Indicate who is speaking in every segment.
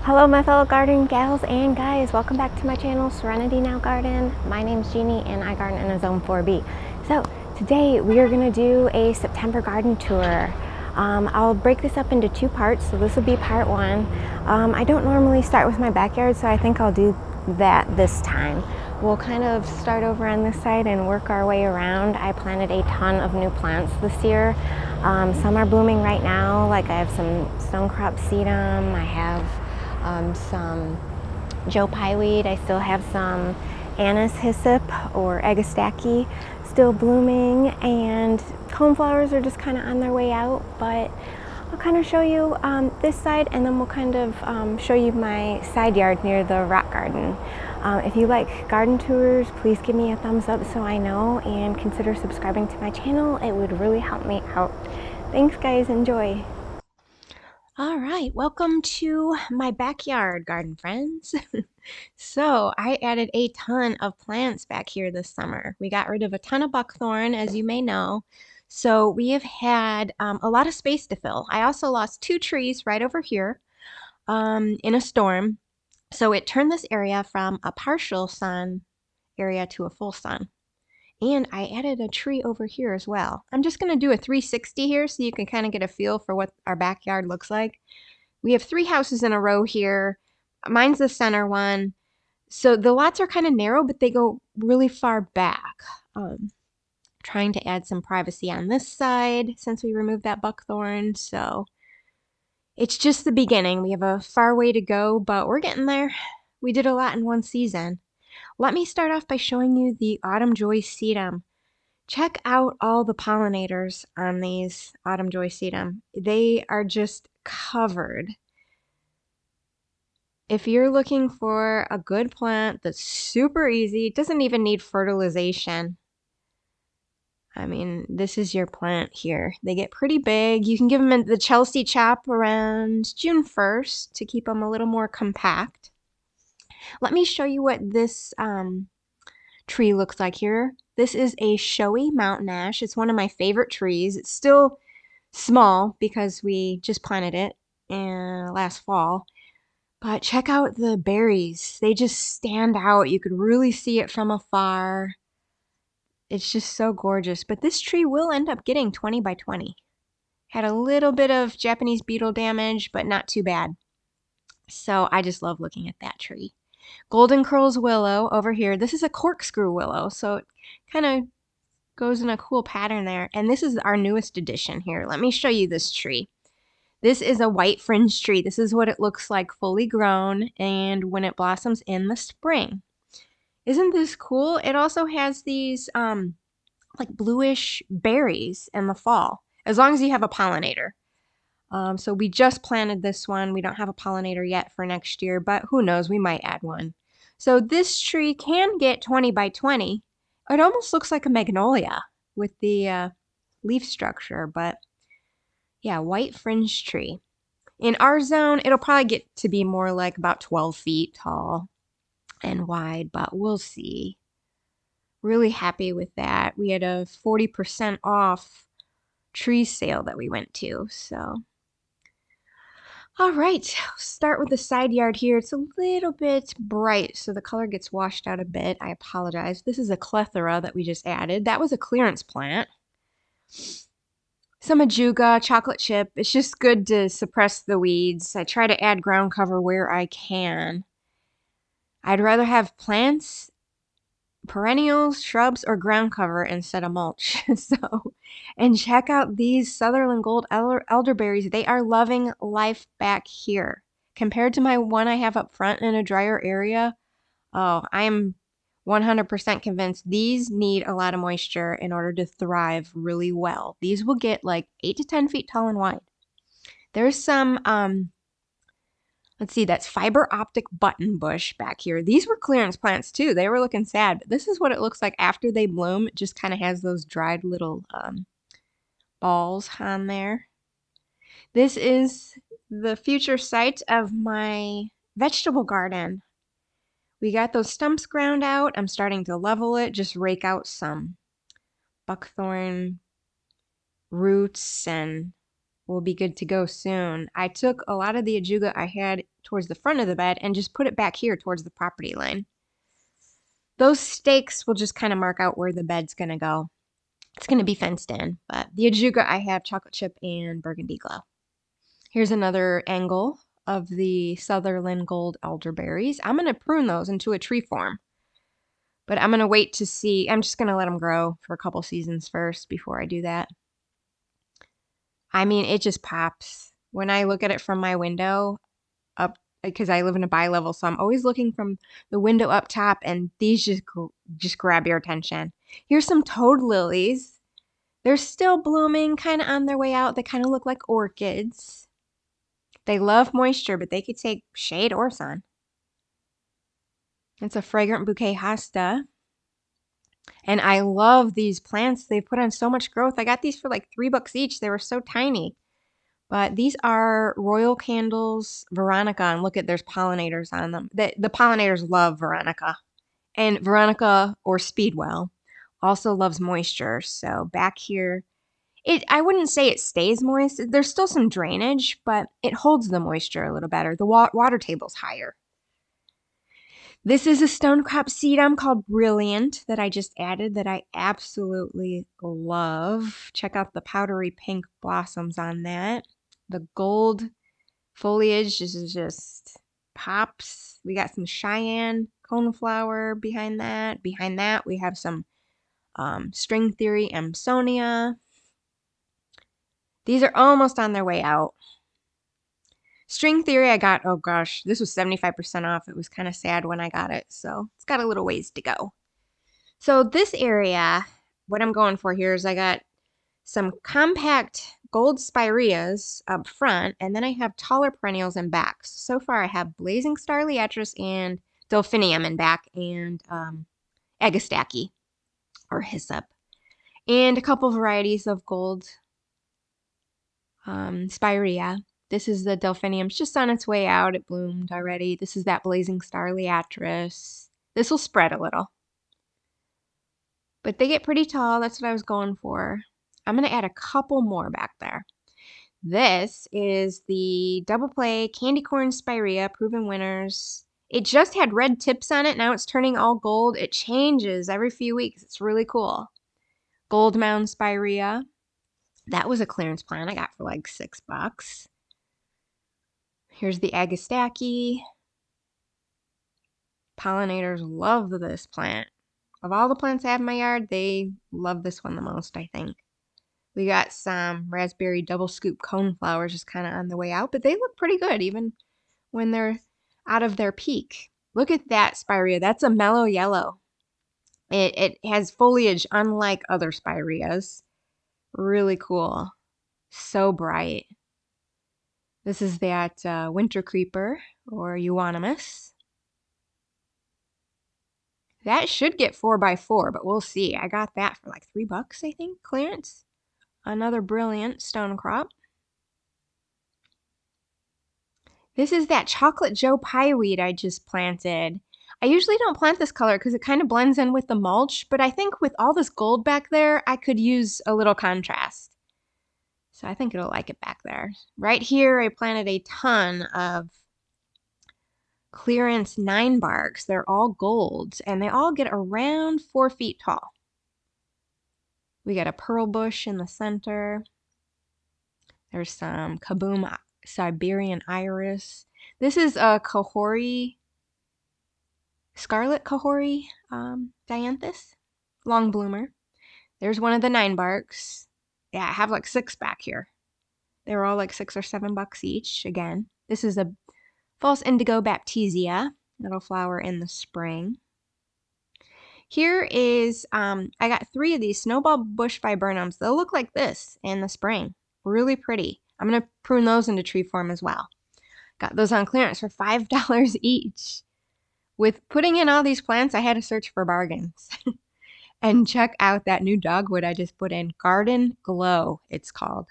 Speaker 1: Hello my fellow garden gals and guys, welcome back to my channel Serenity Now Garden. My name's Jeannie and I garden in a zone 4B. So today we are going to do a September garden tour. I'll break this up into two parts, so this will be part one. I don't normally start with my backyard, so I think I'll do that this time. We'll kind of start over on this side and work our way around. I planted a ton of new plants this year. Some are blooming right now, like I have some stonecrop sedum, I have some Joe Pyeweed. I still have some anise hyssop or agastache still blooming, and coneflowers are just kind of on their way out, but I'll kind of show you this side, and then we'll kind of show you my side yard near the rock garden. If you like garden tours, please give me a thumbs up so I know, and consider subscribing to my channel. It would really help me out. Thanks guys, enjoy. All right, welcome to my backyard, garden friends. So I added a ton of plants back here this summer. We got rid of a ton of buckthorn, as you may know. So we have had a lot of space to fill. I also lost two trees right over here in a storm. So it turned this area from a partial sun area to a full sun. And I added a tree over here as well. I'm just going to do a 360 here so you can kind of get a feel for what our backyard looks like. We have three houses in a row here. Mine's the center one. So the lots are kind of narrow, but they go really far back. Trying to add some privacy on this side since we removed that buckthorn. So it's just the beginning. We have a far way to go, but we're getting there. We did a lot in one season. Let me start off by showing you the autumn joy sedum. Check out all the pollinators on these autumn joy sedum. They are just covered. If you're looking for a good plant that's super easy, it doesn't even need fertilization. I mean, this is your plant here. They get pretty big. You can give them the Chelsea chop around June 1st to keep them a little more compact. Let me show you what this tree looks like here. This is a showy mountain ash. It's one of my favorite trees. It's still small because we just planted it last fall. But check out the berries. They just stand out. You could really see it from afar. It's just so gorgeous. But this tree will end up getting 20 by 20. Had a little bit of Japanese beetle damage, but not too bad. So I just love looking at that tree. Golden curls willow over here. This is a corkscrew willow, so it kind of goes in a cool pattern there. And this is our newest addition here. Let me show you this tree. This is a white fringe tree. This is what it looks like fully grown and when it blossoms in the spring. Isn't this cool? It also has these like bluish berries in the fall, as long as you have a pollinator. So we just planted this one. We don't have a pollinator yet for next year, but who knows, we might add one. So this tree can get 20 by 20. It almost looks like a magnolia with the leaf structure, but yeah, white fringe tree. In our zone, it'll probably get to be more like about 12 feet tall and wide, but we'll see. Really happy with that. We had a 40% off tree sale that we went to, so. All right, start with the side yard here. It's a little bit bright, so the color gets washed out a bit. I apologize. This is a clethora that we just added. That was a clearance plant. Some ajuga, chocolate chip. It's just good to suppress the weeds. I try to add ground cover where I can. I'd rather have plants, perennials, shrubs, or ground cover instead of mulch. And check out these Sutherland Gold elderberries. They are loving life back here. Compared to my one I have up front in a drier area, oh, I'm 100% convinced these need a lot of moisture in order to thrive really well. These will get like 8 to 10 feet tall and wide. There's some, let's see, that's fiber optic button bush back here. These were clearance plants too. They were looking sad, but this is what it looks like after they bloom. It just kind of has those dried little balls on there. This is the future site of my vegetable garden. We got those stumps ground out. I'm starting to level it, just rake out some buckthorn roots and
Speaker 2: will be good to go soon. I took a lot of the ajuga I had towards the front of the bed and just put it back here towards the property line. Those stakes will just kind of mark out where the bed's going to go. It's going to be fenced in, but the ajuga I have chocolate chip and burgundy glow. Here's another angle of the Sutherland gold elderberries. I'm going to prune those into a tree form, but I'm going to wait to see. I'm just going to let them grow for a couple seasons first before I do that. I mean, it just pops. When I look at it from my window up, because I live in a bi-level, so I'm always looking from the window up top, and these just grab your attention. Here's some toad lilies. They're still blooming, kind of on their way out. They kind of look like orchids. They love moisture, but they could take shade or sun. It's a fragrant bouquet hosta. And I love these plants. They put on so much growth. I got these for like $3 each. They were so tiny. But these are Royal Candles Veronica. And look at, there's pollinators on them. The pollinators love Veronica. And Veronica, or Speedwell, also loves moisture. So back here, I wouldn't say it stays moist. There's still some drainage, but it holds the moisture a little better. The water table's higher. This is a stonecrop sedum called Brilliant that I just added that I absolutely love. Check out the powdery pink blossoms on that. The gold foliage just pops. We got some Cheyenne coneflower behind that. Behind that, we have some string theory Amsonia. These are almost on their way out. String theory I got, oh gosh, this was 75% off. It was kind of sad when I got it, so it's got a little ways to go. So this area, what I'm going for here is I got some compact gold spireas up front, and then I have taller perennials in back. So far I have blazing star liatris and delphinium in back, and agastache or hyssop, and a couple varieties of gold spirea. This is the delphinium. It's just on its way out. It bloomed already. This is that blazing star liatris. This will spread a little. But they get pretty tall. That's what I was going for. I'm going to add a couple more back there. This is the double play candy corn spirea, proven winners. It just had red tips on it. Now it's turning all gold. It changes every few weeks. It's really cool. Gold mound spirea. That was a clearance plant I got for like $6. Here's the agastache. Pollinators love this plant. Of all the plants I have in my yard, they love this one the most, I think. We got some raspberry double scoop coneflowers just kind of on the way out, but they look pretty good even when they're out of their peak. Look at that spirea. That's a mellow yellow. It has foliage unlike other spireas. Really cool. So bright. This is that winter creeper, or euonymus. That should get 4x4, but we'll see. I got that for like $3, I think, clearance. Another brilliant stonecrop. This is that chocolate Joe Pye weed I just planted. I usually don't plant this color because it kind of blends in with the mulch, but I think with all this gold back there, I could use a little contrast. So I think it'll like it back there. Right here, I planted a ton of clearance 9 barks. They're all gold, and they all get around 4 feet tall. We got a pearl bush in the center. There's some kaboom Siberian iris. This is a Kahori, scarlet Kahori dianthus, long bloomer. There's one of the 9 barks. Yeah, I have like 6 back here. They were all like $6 or $7 each. Again, this is a false indigo baptisia. That'll flower in the spring. Here is, I got 3 of these snowball bush viburnums. They'll look like this in the spring. Really pretty. I'm going to prune those into tree form as well. Got those on clearance for $5 each. With putting in all these plants, I had to search for bargains. And check out that new dogwood I just put in. Garden Glow, it's called.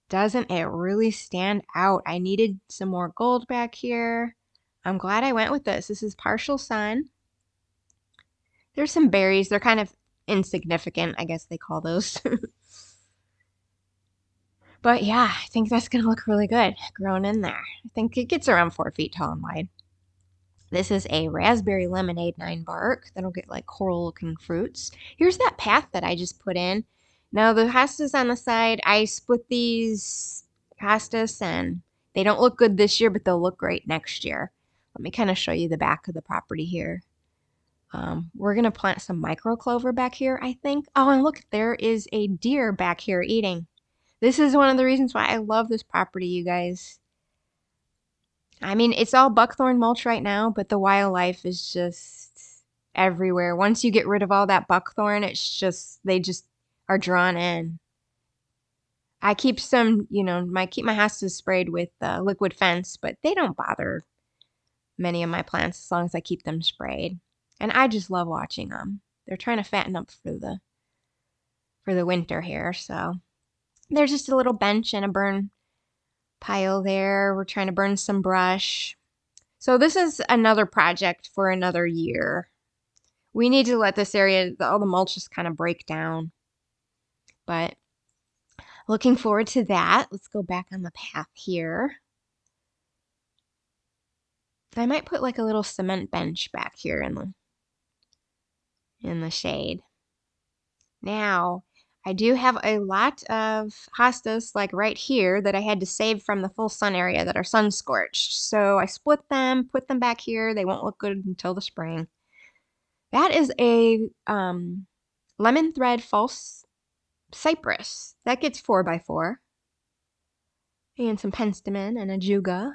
Speaker 2: Doesn't it really stand out? I needed some more gold back here. I'm glad I went with this. This is partial sun. There's some berries. They're kind of insignificant, I guess they call those. But yeah, I think that's going to look really good grown in there. I think it gets around 4 feet tall and wide. This is a raspberry lemonade 9 bark that'll get like coral looking fruits. Here's that path that I just put in. Now the hostas on the side, I split these hostas and they don't look good this year, but they'll look great next year. Let me kind of show you the back of the property here. We're going to plant some micro clover back here, I think. Oh, and look, there is a deer back here eating. This is one of the reasons why I love this property, you guys. I mean, it's all buckthorn mulch right now, but the wildlife is just everywhere. Once you get rid of all that buckthorn, it's just, they just are drawn in. I keep some, keep my hostas sprayed with liquid fence, but they don't bother many of my plants as long as I keep them sprayed. And I just love watching them. They're trying to fatten up for the winter here, so there's just a little bench and a burn pile there. We're trying to burn some brush. So this is another project for another year. We need to let this area, all the mulch just kind of break down. But looking forward to that. Let's go back on the path here. I might put like a little cement bench back here in the shade. Now, I do have a lot of hostas like right here that I had to save from the full sun area that are sun scorched. So I split them, put them back here. They won't look good until the spring. That is a lemon thread false cypress. That gets 4x4. And some penstemon and a juga.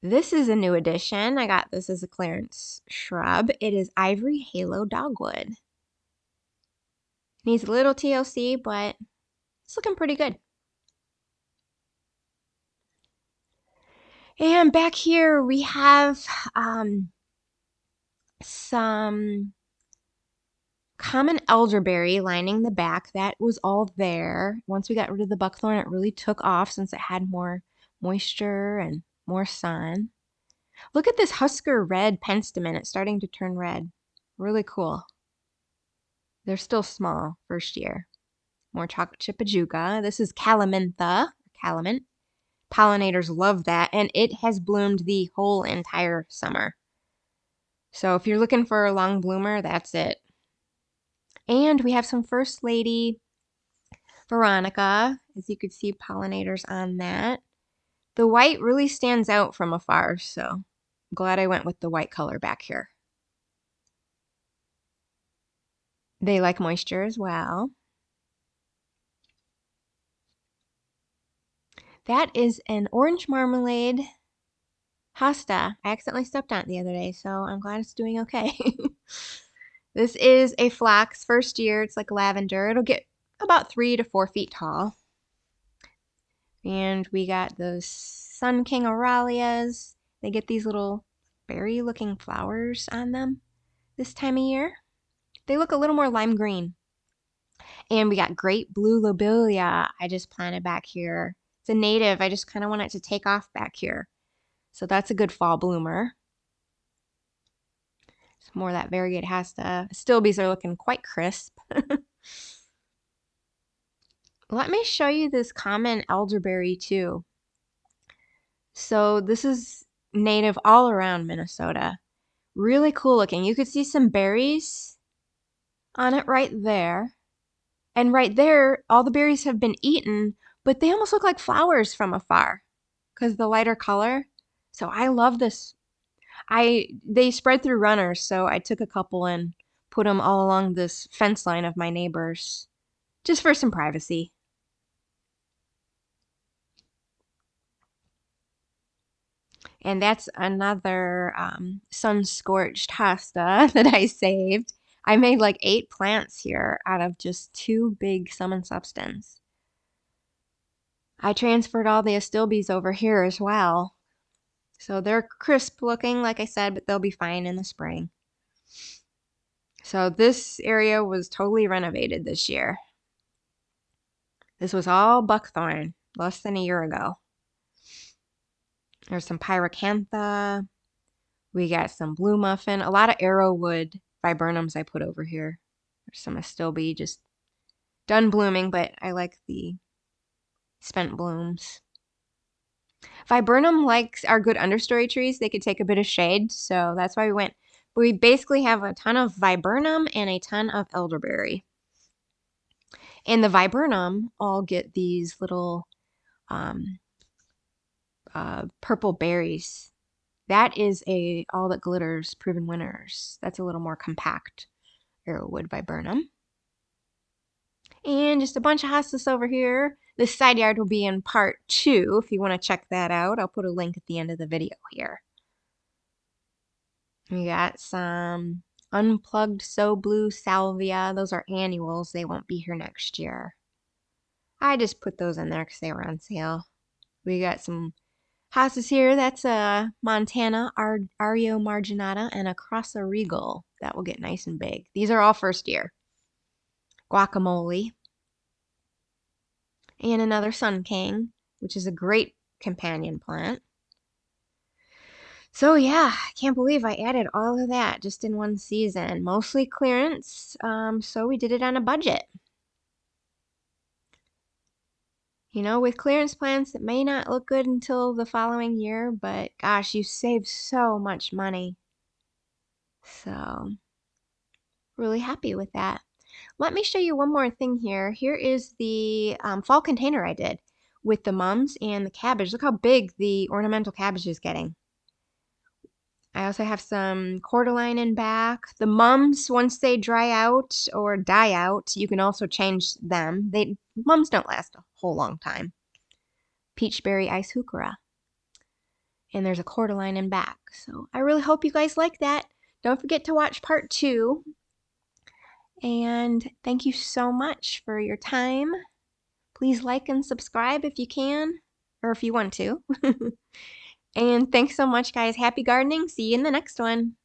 Speaker 2: This is a new addition. I got this as a clearance shrub. It is ivory halo dogwood. Needs a little TLC, but it's looking pretty good. And back here we have some common elderberry lining the back. That was all there. Once we got rid of the buckthorn, it really took off since it had more moisture and more sun. Look at this Husker red penstemon. It's starting to turn red. Really cool. They're still small, first year. More chocolate chip ajuga. This is calamintha, calamint. Pollinators love that, and it has bloomed the whole entire summer. So if you're looking for a long bloomer, that's it. And we have some First Lady Veronica. As you could see, pollinators on that. The white really stands out from afar, so I'm glad I went with the white color back here. They like moisture as well. That is an orange marmalade hosta. I accidentally stepped on it the other day, so I'm glad it's doing okay. This is a phlox first year. It's like lavender. It'll get about 3 to 4 feet tall. And we got those Sun King Aurelias. They get these little berry-looking flowers on them this time of year. They look a little more lime green. And we got great blue lobelia I just planted back here. It's a native. I just kind of want it to take off back here. So that's a good fall bloomer. Some more of that variegated hosta. Stilbies are looking quite crisp. Let me show you this common elderberry too. So this is native all around Minnesota. Really cool looking. You could see some berries on it right there. And right there, all the berries have been eaten, but they almost look like flowers from afar because the lighter color. So I love this. They spread through runners, so I took a couple and put them all along this fence line of my neighbors just for some privacy. And that's another sun-scorched hosta that I saved. I made like 8 plants here out of just 2 big Summon Substance. I transferred all the astilbes over here as well. So they're crisp looking, like I said, but they'll be fine in the spring. So this area was totally renovated this year. This was all buckthorn less than a year ago. There's some pyracantha. We got some blue muffin. A lot of arrowwood viburnums I put over here. There's some astilbe just done blooming, but I like the spent blooms. Viburnum likes our good understory trees. They could take a bit of shade, so that's why we went. But we basically have a ton of viburnum and a ton of elderberry. And the viburnum all get these little um, purple berries. That is a all that glitters proven winners. That's a little more compact arrowwood viburnum. And just a bunch of hostas over here. This side yard will be in part 2 if you want to check that out. I'll put a link at the end of the video here. We got some unplugged So Blue salvia. Those are annuals. They won't be here next year. I just put those in there because they were on sale. We got some hostas here. That's a Montana Ario marginata and a Crassa Regal. That will get nice and big. These are all first year. Guacamole. And another Sun King, which is a great companion plant. So yeah, I can't believe I added all of that just in one season. Mostly clearance, so we did it on a budget. You know, with clearance plants, it may not look good until the following year, but gosh, you save so much money. So, really happy with that. Let me show you one more thing here. Here is the fall container I did with the mums and the cabbage. Look how big the ornamental cabbage is getting. I also have some cordyline in back. The mums, once they dry out or die out, you can also change them. Mums don't last a whole long time. Peachberry ice heuchera. And there's a cordyline in back. So I really hope you guys like that. Don't forget to watch part 2. And thank you so much for your time. Please like and subscribe if you can, or if you want to. And thanks so much, guys. Happy gardening. See you in the next one.